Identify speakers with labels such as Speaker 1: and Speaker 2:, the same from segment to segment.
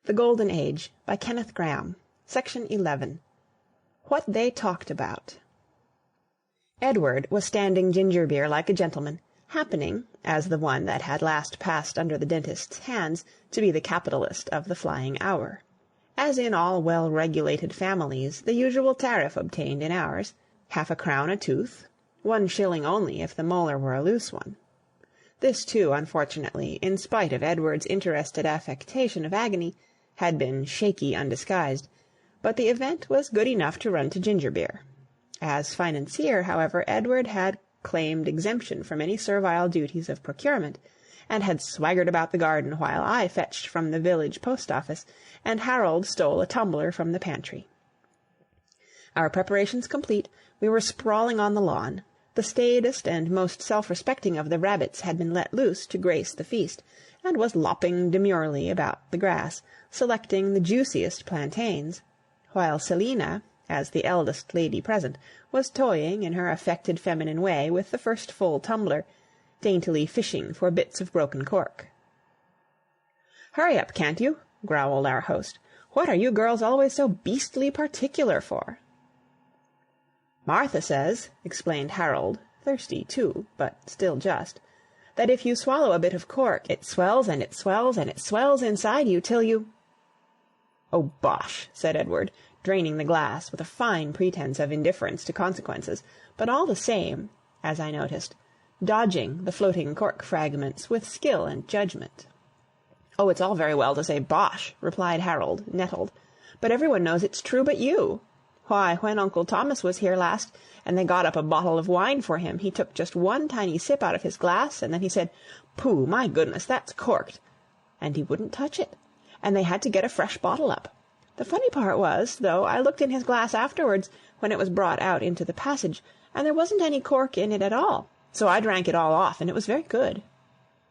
Speaker 1: THE GOLDEN AGE by Kenneth Grahame. Section 11. What They Talked About. Edward was standing ginger-beer like a gentleman, happening, as the one that had last passed under the dentist's hands, to be the capitalist of the flying hour. As in all well-regulated families, the usual tariff obtained in ours, 1/2 crown a tooth, 1 shilling only if the molar were a loose one. This, too, unfortunately, in spite of Edward's interested affectation of agony, had been shaky undisguised, but the event was good enough to run to ginger-beer. As financier, however, Edward had claimed exemption from any servile duties of procurement, and had swaggered about the garden while I fetched from the village post-office, and Harold stole a tumbler from the pantry. Our preparations complete, we were sprawling on the lawn. The staidest and most self-respecting of the rabbits had been let loose to grace the feast, and was lopping demurely about the grass, selecting the juiciest plantains, while Selina, as the eldest lady present, was toying in her affected feminine way with the first full tumbler, daintily fishing for bits of broken cork. "Hurry up, can't you?" growled our host. "What are you girls always so beastly particular for?" "Martha says," explained Harold, thirsty too, but still just, "that if you swallow a bit of cork, it swells and it swells and it swells inside you till you—" "Oh, bosh," said Edward, draining the glass with a fine pretence of indifference to consequences, but all the same, as I noticed, dodging the floating cork fragments with skill and judgment. "Oh, it's all very well to say bosh," replied Harold, nettled, "but everyone knows it's true but you. Why, when Uncle Thomas was here last, and they got up a bottle of wine for him, he took just one tiny sip out of his glass, and then he said, 'Pooh, my goodness, that's corked,' and he wouldn't touch it, and they had to get a fresh bottle up. The funny part was, though, I looked in his glass afterwards, when it was brought out into the passage, and there wasn't any cork in it at all, so I drank it all off, and it was very good."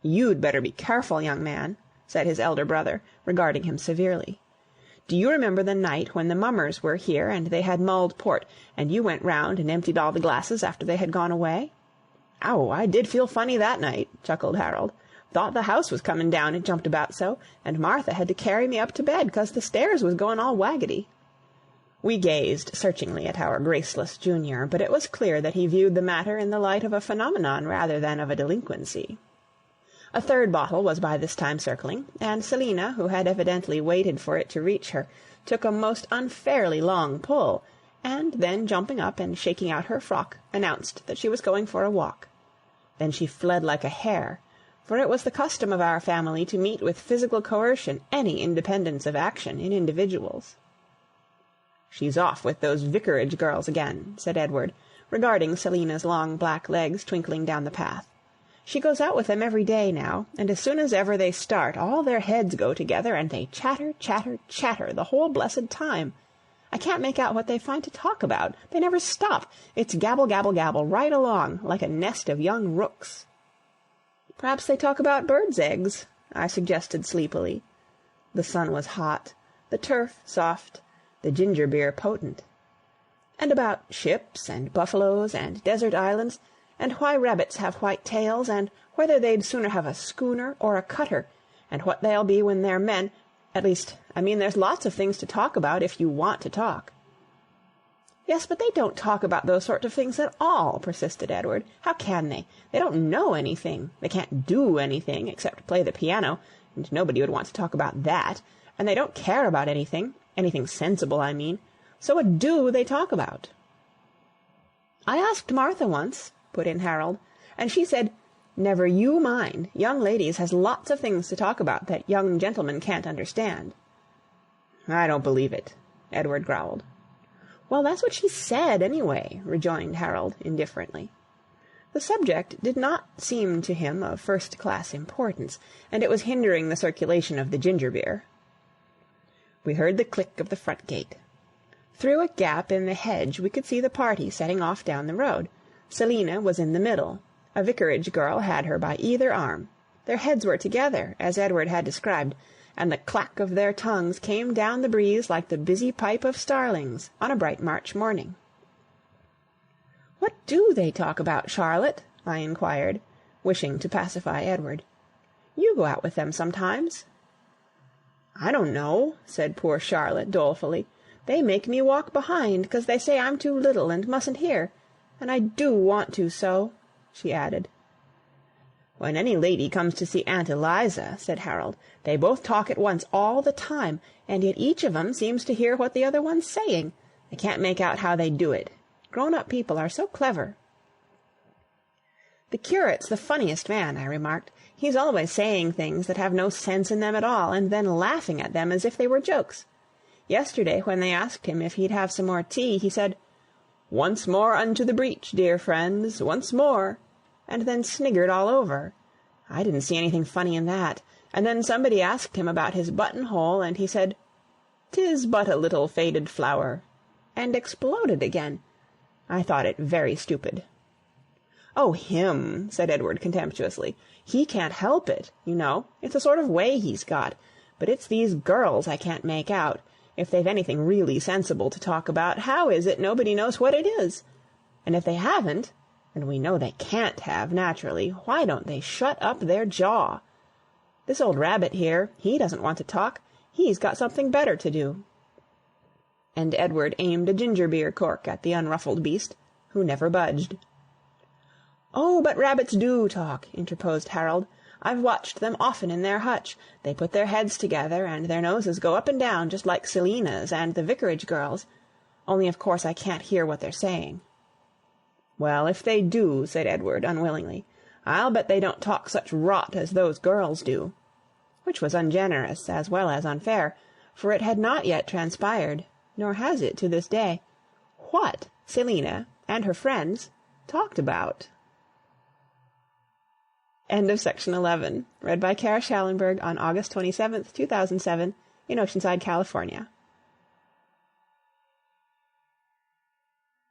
Speaker 1: "You'd better be careful, young man," said his elder brother, regarding him severely. "Do you remember the night when the mummers were here and they had mulled port, and you went round and emptied all the glasses after they had gone away?" "Ow, I did feel funny that night," chuckled Harold. "Thought the house was coming down, it jumped about so, and Martha had to carry me up to bed 'cause the stairs was going all waggedy." We gazed searchingly at our graceless junior, but it was clear that he viewed the matter in the light of a phenomenon rather than of a delinquency. A third bottle was by this time circling, and Selina, who had evidently waited for it to reach her, took a most unfairly long pull, and then jumping up and shaking out her frock, announced that she was going for a walk. Then she fled like a hare, for it was the custom of our family to meet with physical coercion any independence of action in individuals. "She's off with those vicarage girls again," said Edward, regarding Selina's long black legs twinkling down the path. "She goes out with them every day now, and as soon as ever they start, all their heads go together, and they chatter, chatter, chatter the whole blessed time. I can't make out what they find to talk about. They never stop. It's gabble, gabble, gabble, right along, like a nest of young rooks." "Perhaps they talk about birds' eggs," I suggested sleepily. The sun was hot, the turf soft, the ginger-beer potent. "And about ships and buffaloes and desert islands, and why rabbits have white tails, and whether they'd sooner have a schooner or a cutter, and what they'll be when they're men. At least, I mean, there's lots of things to talk about if you want to talk." "Yes, but they don't talk about those sort of things at all," persisted Edward. "How can they? They don't know anything. They can't do anything except play the piano, and nobody would want to talk about that. And they don't care about anything sensible, I mean. So what do they talk about?" "I asked Martha once," put in Harold, "and she said, 'Never you mind. Young ladies has lots of things to talk about that young gentlemen can't understand.'" "I don't believe it," Edward growled. "Well, that's what she said, anyway," rejoined Harold indifferently. The subject did not seem to him of first-class importance, and it was hindering the circulation of the ginger-beer. We heard the click of the front gate. Through a gap in the hedge we could see the party setting off down the road. Selina was in the middle. A vicarage girl had her by either arm. Their heads were together, as Edward had described, and the clack of their tongues came down the breeze like the busy pipe of starlings on a bright March morning. "What do they talk about, Charlotte?" I inquired, wishing to pacify Edward. "You go out with them sometimes." "I don't know," said poor Charlotte, dolefully. "They make me walk behind, 'cause they say I'm too little and mustn't hear. And I do want to so," she added. "When any lady comes to see Aunt Eliza," said Harold, "they both talk at once all the time, and yet each of 'em seems to hear what the other one's saying. I can't make out how they do it. Grown-up people are so clever." "The curate's the funniest man," I remarked. "He's always saying things that have no sense in them at all, and then laughing at them as if they were jokes. Yesterday, when they asked him if he'd have some more tea, he said, 'Once more unto the breach, dear friends, once more,' and then sniggered all over. I didn't see anything funny in that. And then somebody asked him about his buttonhole, and he said, ''Tis but a little faded flower,' and exploded again. I thought it very stupid." "Oh, him," said Edward contemptuously. "He can't help it, you know. It's a sort of way he's got. But it's these girls I can't make out. If they've anything really sensible to talk about, how is it nobody knows what it is? And if they haven't, and we know they can't have, naturally, why don't they shut up their jaw? This old Rabbit here, he doesn't want to talk. He's got something better to do." And Edward aimed a ginger-beer cork at the unruffled beast, who never budged. "Oh, but rabbits do talk," interposed Harold. "I've watched them often in their hutch. They put their heads together, and their noses go up and down, just like Selina's and the vicarage girls. Only, of course, I can't hear what they're saying." "Well, if they do," said Edward, unwillingly, "I'll bet they don't talk such rot as those girls do." Which was ungenerous as well as unfair, for it had not yet transpired, nor has it to this day, what Selina and her friends talked about. End of section 11. Read by Kara Schallenberg on August 27th, 2007, in Oceanside, California.